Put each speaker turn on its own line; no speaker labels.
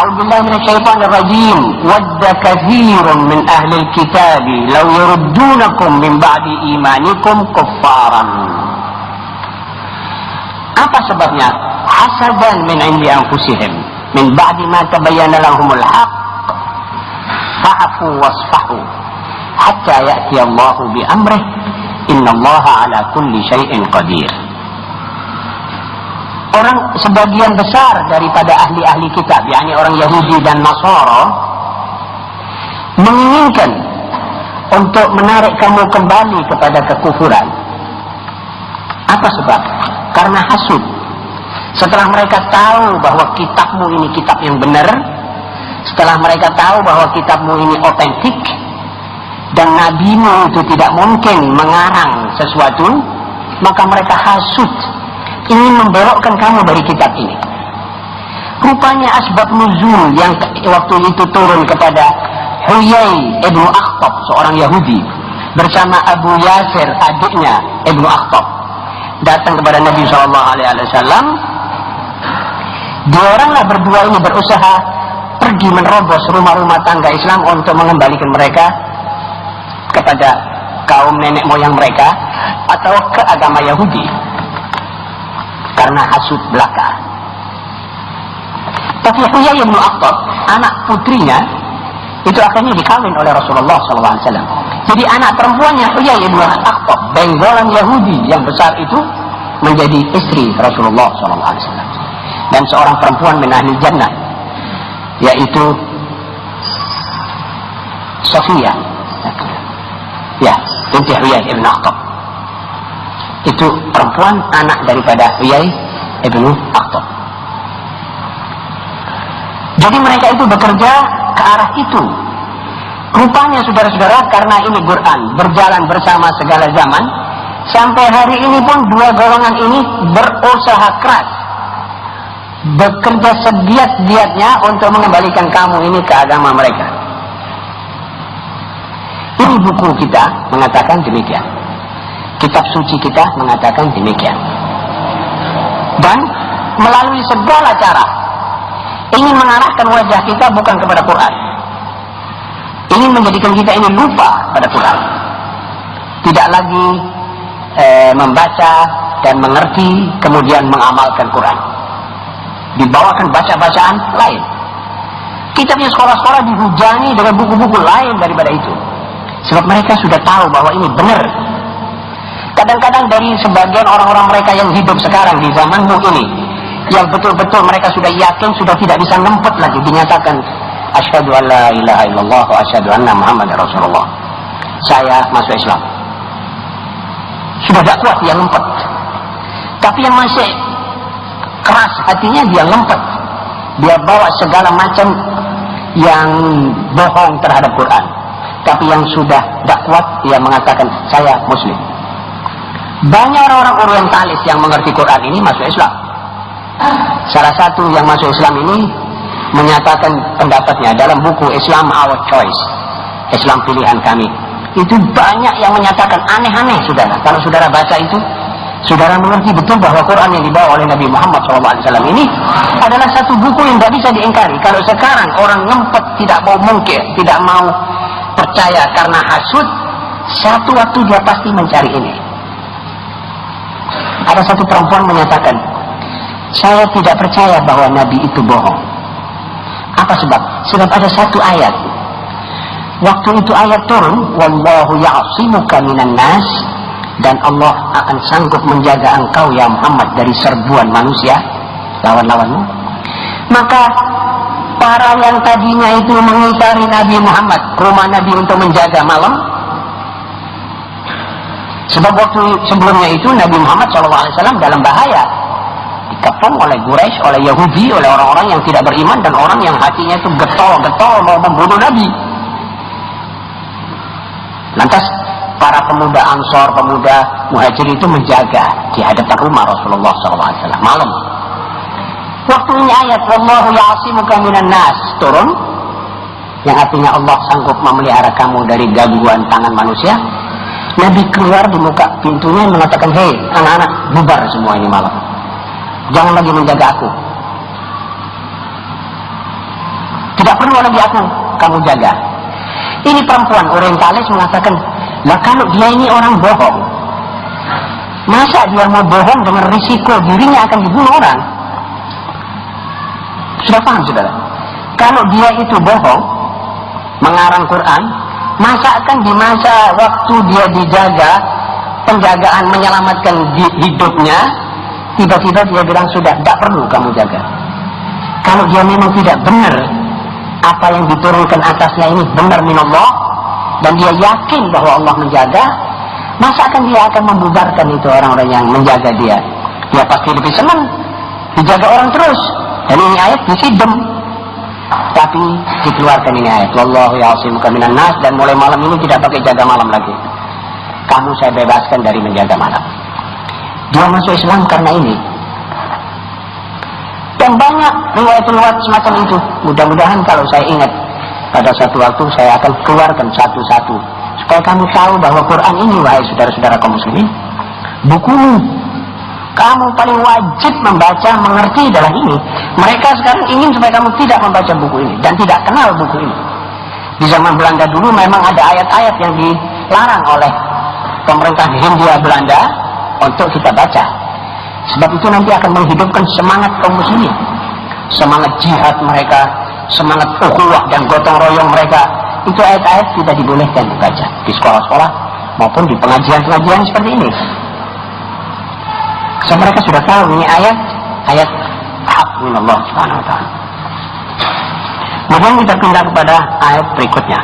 A'udzu billahi minasyaitonir rajim. Wadda katsirun min ahli al-kitab law yuruddunakum min ba'di imanikum kuffaran. Apa sebabnya? Hasadan min 'indi anfusihim min ba'di ma tabayyana lahumul haqq fa'fu wasfahu hatta ya'ti Allahu bi amrih innallaha 'ala kulli syai'in qadir. Orang sebagian besar daripada ahli-ahli kitab, yakni orang Yahudi dan Nasara, menginginkan untuk menarik kamu kembali kepada kekufuran. Apa sebab? Karena hasud. Setelah mereka tahu bahwa kitabmu ini kitab yang benar, setelah mereka tahu bahwa kitabmu ini otentik, dan nabimu itu tidak mungkin mengarang sesuatu, maka mereka hasud, ingin membelokkan kamu dari kitab ini. Rupanya asbab nuzul yang waktu itu turun kepada Huyai ibnu Akhtab, seorang Yahudi, bersama Abu Yasir, adiknya ibnu Akhtab, datang kepada Nabi SAW. Dua oranglah berdua ini berusaha pergi menerobos rumah-rumah tangga Islam untuk mengembalikan mereka kepada kaum nenek moyang mereka atau ke agama Yahudi, karena hasud belaka. Tapi Huyai bin Akhtab, anak putrinya itu akhirnya dikawin oleh Rasulullah SAW. Jadi anak perempuannya Huyai bin Akhtab, benggolan Yahudi yang besar itu, menjadi istri Rasulullah SAW. Dan seorang perempuan min ahli jannah, yaitu Sofia, ya, binti Huyai ibn Akhtab. Itu perempuan anak daripada Huyai ibn Akhtab. Jadi mereka itu bekerja ke arah itu. Rupanya saudara-saudara, karena ini Quran berjalan bersama segala zaman, sampai hari ini pun dua golongan ini berusaha keras, bekerja segiat-giatnya untuk mengembalikan kamu ini ke agama mereka. Ini buku kita mengatakan demikian, kitab suci kita mengatakan demikian. Dan melalui segala cara ingin mengarahkan wajah kita bukan kepada Quran, ingin menjadikan kita ini lupa pada Quran, tidak lagi membaca dan mengerti kemudian mengamalkan Quran, dibawakan baca-bacaan lain. Kitabnya sekolah-sekolah dihujani dengan buku-buku lain daripada itu, sebab mereka sudah tahu bahwa ini benar. Kadang-kadang dari sebagian orang-orang mereka yang hidup sekarang di zamanmu ini, yang betul-betul mereka sudah yakin, sudah tidak bisa ngempet lagi, dinyatakan asyhadu an la ilaha illallah wa asyhadu anna Muhammad Rasulullah, saya masuk Islam. Sudah tidak kuat dia ngempet. Tapi yang masih keras hatinya, dia ngempet, dia bawa segala macam yang bohong terhadap Quran. Tapi yang sudah tidak kuat, dia mengatakan saya Muslim. Banyak orang-orang orientalis yang mengerti Quran ini masuk Islam. Salah satu yang masuk Islam ini menyatakan pendapatnya dalam buku Islam Our Choice, Islam pilihan kami. Itu banyak yang menyatakan aneh-aneh, saudara. Kalau saudara baca itu, saudara mengerti betul bahwa Quran yang dibawa oleh Nabi Muhammad SAW ini adalah satu buku yang tidak bisa diingkari. Kalau sekarang orang ngempet, tidak mau mungkir, tidak mau percaya karena hasud, satu waktu dia pasti mencari ini. Ada satu perempuan menyatakan, saya tidak percaya bahwa Nabi itu bohong. Apa sebab? Sebab ada satu ayat. Waktu itu ayat turun, wallahu ya'simuka minan nas, dan Allah akan sanggup menjaga engkau ya Muhammad dari serbuan manusia, lawan-lawanmu. Maka para yang tadinya itu mengitari Nabi Muhammad, rumah Nabi untuk menjaga malam, sebab waktu sebelumnya itu Nabi Muhammad SAW dalam bahaya, dikepung oleh Quraisy, oleh Yahudi, oleh orang-orang yang tidak beriman dan orang yang hatinya itu getol-getol mau membunuh Nabi. Lantas para pemuda Ansor, pemuda Muhajir itu menjaga di hadapan rumah Rasulullah SAW malam. Waktu ini ayat wallahu ya'simuka minan nas turun, yang artinya Allah sanggup memelihara kamu dari gangguan tangan manusia. Nabi keluar di muka pintunya mengatakan, hei anak-anak, bubar semua ini malam, jangan lagi menjaga aku. perlu lagi aku kamu jaga. Ini perempuan orientalis mengatakan, lah kalau dia ini orang bohong, masa dia mau bohong dengan risiko dirinya akan dibunuh orang? Sudah paham saudara? Kalau dia itu bohong, mengarang Quran, masa akan di masa waktu dia dijaga, penjagaan menyelamatkan hidupnya, tiba-tiba dia bilang sudah, tidak perlu kamu jaga. Kalau dia memang tidak benar, apa yang diturunkan atasnya ini benar minallah, dan dia yakin bahwa Allah menjaga, masa akan dia akan membubarkan itu orang-orang yang menjaga dia? Dia pasti lebih senang dijaga orang terus. Dan ini ayat disidem, tapi dikeluarkan ini ayat, wallahu ya'simuka minan nas, dan mulai malam ini tidak pakai jaga malam lagi. Kamu saya bebaskan dari menjaga malam. Dia masuk Islam karena ini. Dan banyak riwayat-riwayat semacam itu. Mudah-mudahan kalau saya ingat, pada satu waktu saya akan keluarkan satu-satu, supaya kamu tahu bahwa Quran ini, wahai saudara-saudara kaum muslimin, bukumu. Kamu paling wajib membaca, mengerti adalah ini. Mereka sekarang ingin supaya kamu tidak membaca buku ini dan tidak kenal buku ini. Di zaman Belanda dulu memang ada ayat-ayat yang dilarang oleh pemerintah Hindia Belanda untuk kita baca. Sebab itu nanti akan menghidupkan semangat kaum muslimin, semangat jihad mereka, semangat ukhuwah dan gotong royong mereka. Itu ayat-ayat tidak dibolehkan dibaca di sekolah-sekolah maupun di pengajian-pengajian seperti ini. So, mereka sudah tahu ini ayat hak minallah subhanahu wa ta'ala. Kemudian kita pindah kepada ayat berikutnya.